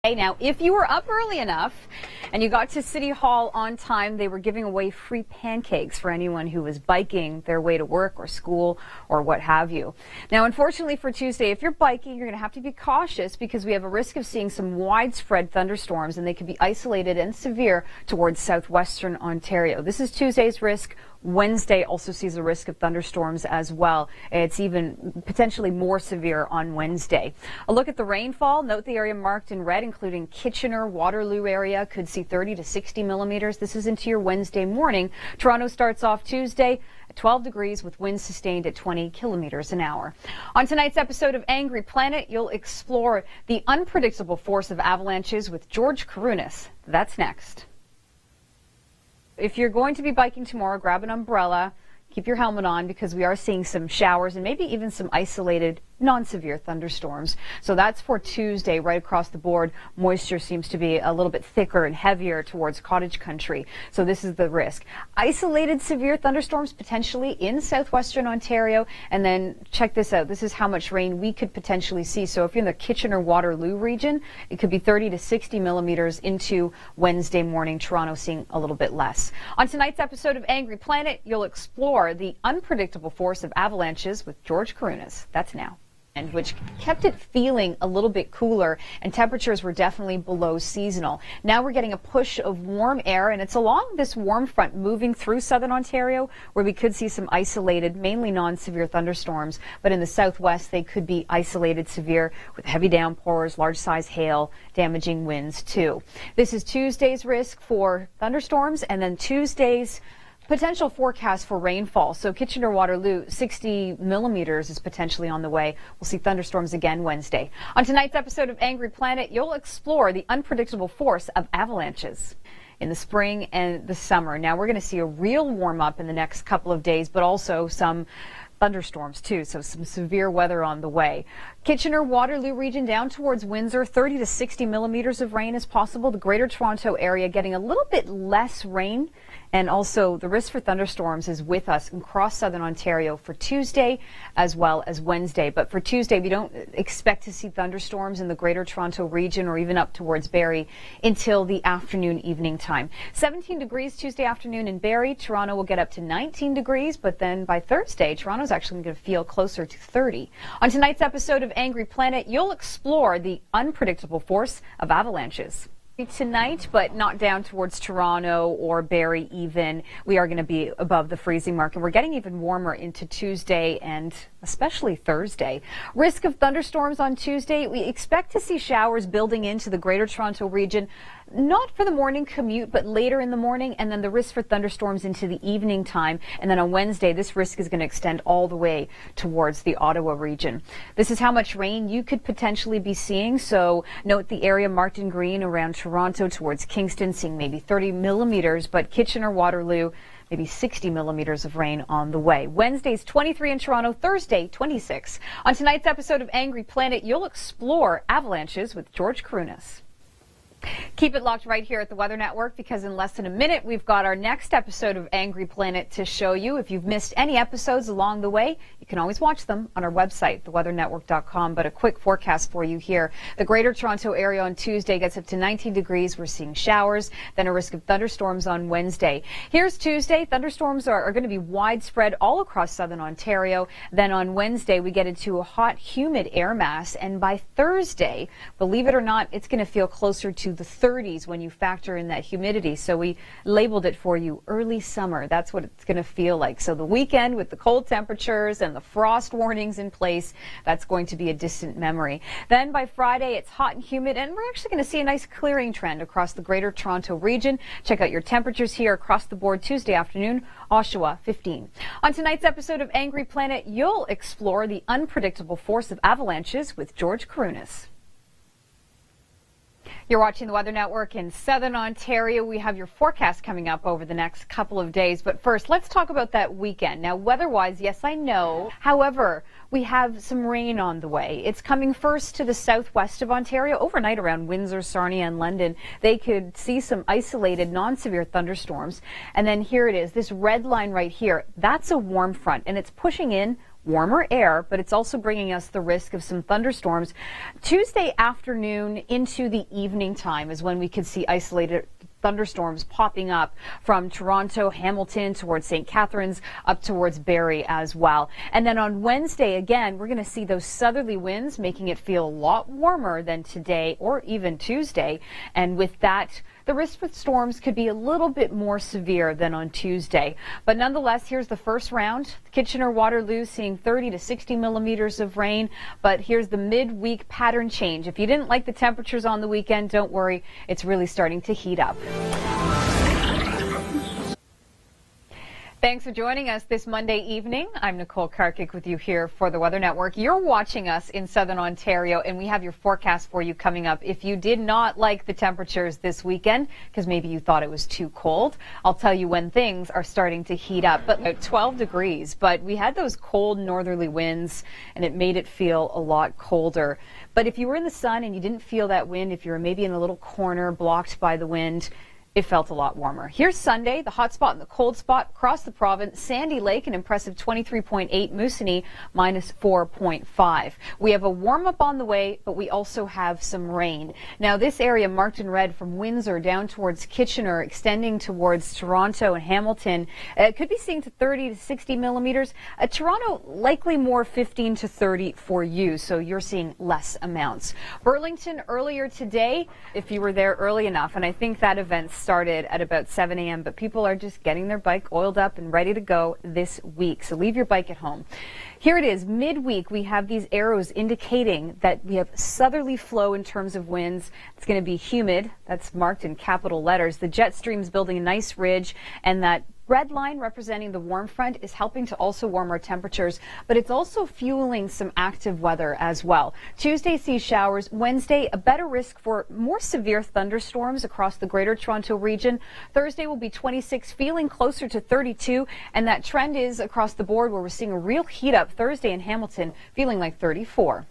Hey, now, if you were up early enough and you got to City Hall on time, they were giving away free pancakes for anyone who was biking their way to work or school or what have you. Now, unfortunately for Tuesday, if you're biking, you're going to have to be cautious because we have a risk of seeing some widespread thunderstorms, and they could be isolated and severe towards southwestern Ontario. This is Tuesday's risk. Wednesday also sees a risk of thunderstorms as well. It's even potentially more severe on Wednesday. A look at the rainfall. Note the area marked in red, including Kitchener, Waterloo area, could see 30 to 60 millimeters. This is into your Wednesday morning. Toronto starts off Tuesday at 12 degrees with winds sustained at 20 kilometers an hour. On tonight's episode of Angry Planet, you'll explore the unpredictable force of avalanches with George Karunas. That's next. If you're going to be biking tomorrow, grab an umbrella, keep your helmet on because we are seeing some showers and maybe even some isolated non-severe thunderstorms. So that's for Tuesday right across the board. Moisture seems to be a little bit thicker and heavier towards cottage country. So this is the risk. Isolated severe thunderstorms potentially in southwestern Ontario. And then check this out. This is how much rain we could potentially see. So if you're in the Kitchener-Waterloo region, it could be 30 to 60 millimeters into Wednesday morning. Toronto seeing a little bit less. On tonight's episode of Angry Planet, you'll explore the unpredictable force of avalanches with George Karunas. That's now. And which kept it feeling a little bit cooler, and temperatures were definitely below seasonal. Now we're getting a push of warm air, and it's along this warm front moving through southern Ontario where we could see some isolated, mainly non-severe thunderstorms. But in the southwest, they could be isolated severe with heavy downpours, large size hail, damaging winds too. This is Tuesday's risk for thunderstorms, and then Tuesday's potential forecast for rainfall. So Kitchener-Waterloo, 60 millimeters is potentially on the way. We'll see thunderstorms again Wednesday. On tonight's episode of Angry Planet, you'll explore the unpredictable force of avalanches in the spring and the summer. Now we're going to see a real warm up in the next couple of days, but also some thunderstorms too, so some severe weather on the way. Kitchener-Waterloo region down towards Windsor, 30 to 60 millimeters of rain is possible. The Greater Toronto area getting a little bit less rain, and also the risk for thunderstorms is with us across southern Ontario for Tuesday as well as Wednesday. But for Tuesday, we don't expect to see thunderstorms in the Greater Toronto region or even up towards Barrie until the afternoon, evening time. 17 degrees Tuesday afternoon in Barrie. Toronto will get up to 19 degrees, but then by Thursday, Toronto's actually going to feel closer to 30. On tonight's episode of Angry Planet, you'll explore the unpredictable force of avalanches. Tonight, but not down towards Toronto or Barrie even. We are going to be above the freezing mark, and we're getting even warmer into Tuesday and especially Thursday. Risk of thunderstorms on Tuesday. We expect to see showers building into the Greater Toronto region, not for the morning commute, but later in the morning, and then the risk for thunderstorms into the evening time. And then on Wednesday, this risk is going to extend all the way towards the Ottawa region. This is how much rain you could potentially be seeing. So note the area marked in green around Toronto towards Kingston, seeing maybe 30 millimeters, but Kitchener-Waterloo, maybe 60 millimeters of rain on the way. Wednesday's 23 in Toronto, Thursday 26. On tonight's episode of Angry Planet, you'll explore avalanches with George Karunas. Keep it locked right here at the Weather Network, because in less than a minute, we've got our next episode of Angry Planet to show you. If you've missed any episodes along the way, you can always watch them on our website, theweathernetwork.com. But a quick forecast for you here. The Greater Toronto area on Tuesday gets up to 19 degrees. We're seeing showers, then a risk of thunderstorms on Wednesday. Here's Tuesday. Thunderstorms are going to be widespread all across southern Ontario. Then on Wednesday, we get into a hot, humid air mass. And by Thursday, believe it or not, it's going to feel closer to the 30s when you factor in that humidity. So we labeled it for you early summer. That's what it's going to feel like. So the weekend with the cold temperatures and the frost warnings in place, that's going to be a distant memory. Then by Friday, it's hot and humid, and we're actually going to see a nice clearing trend across the Greater Toronto region. Check out your temperatures here across the board Tuesday afternoon. Oshawa, 15. On tonight's episode of Angry Planet, you'll explore the unpredictable force of avalanches with George Karunas. You're watching the Weather Network in southern Ontario. We have your forecast coming up over the next couple of days. But first, let's talk about that weekend. Now, weather-wise, yes, I know. However, we have some rain on the way. It's coming first to the southwest of Ontario. Overnight around Windsor, Sarnia, and London, they could see some isolated non-severe thunderstorms. And then here it is, this red line right here, that's a warm front, and it's pushing in warmer air, but it's also bringing us the risk of some thunderstorms. Tuesday afternoon into the evening time is when we could see isolated thunderstorms popping up from Toronto, Hamilton, towards St. Catharines, up towards Barrie as well. And then on Wednesday, again, we're going to see those southerly winds making it feel a lot warmer than today or even Tuesday. And with that, the risk for storms could be a little bit more severe than on Tuesday. But nonetheless, here's the first round. Kitchener-Waterloo seeing 30 to 60 millimeters of rain. But here's the midweek pattern change. If you didn't like the temperatures on the weekend, don't worry. It's really starting to heat up. Thanks for joining us this Monday evening. I'm Nicole Karkic with you here for the Weather Network. You're watching us in Southern Ontario, and we have your forecast for you coming up. If you did not like the temperatures this weekend, because maybe you thought it was too cold, I'll tell you when things are starting to heat up. But about 12 degrees, but we had those cold northerly winds, and it made it feel a lot colder. But if you were in the sun and you didn't feel that wind, if you were maybe in a little corner blocked by the wind, it felt a lot warmer. Here's Sunday, the hot spot and the cold spot across the province. Sandy Lake, an impressive 23.8. Moosonee, minus 4.5. We have a warm up on the way, but we also have some rain. Now, this area marked in red from Windsor down towards Kitchener, extending towards Toronto and Hamilton, could be seeing to 30 to 60 millimeters. Toronto, likely more 15 to 30 for you, so you're seeing less amounts. Burlington earlier today, if you were there early enough, and I think that event started at about 7 a.m., but people are just getting their bike oiled up and ready to go this week. So leave your bike at home. Here it is, midweek. We have these arrows indicating that we have southerly flow in terms of winds. It's going to be humid. That's marked in capital letters. The jet stream's building a nice ridge, and that red line representing the warm front is helping to also warm our temperatures, but it's also fueling some active weather as well. Tuesday sees showers. Wednesday, a better risk for more severe thunderstorms across the greater Toronto region. Thursday will be 26, feeling closer to 32, and that trend is across the board where we're seeing a real heat up Thursday in Hamilton, feeling like 34.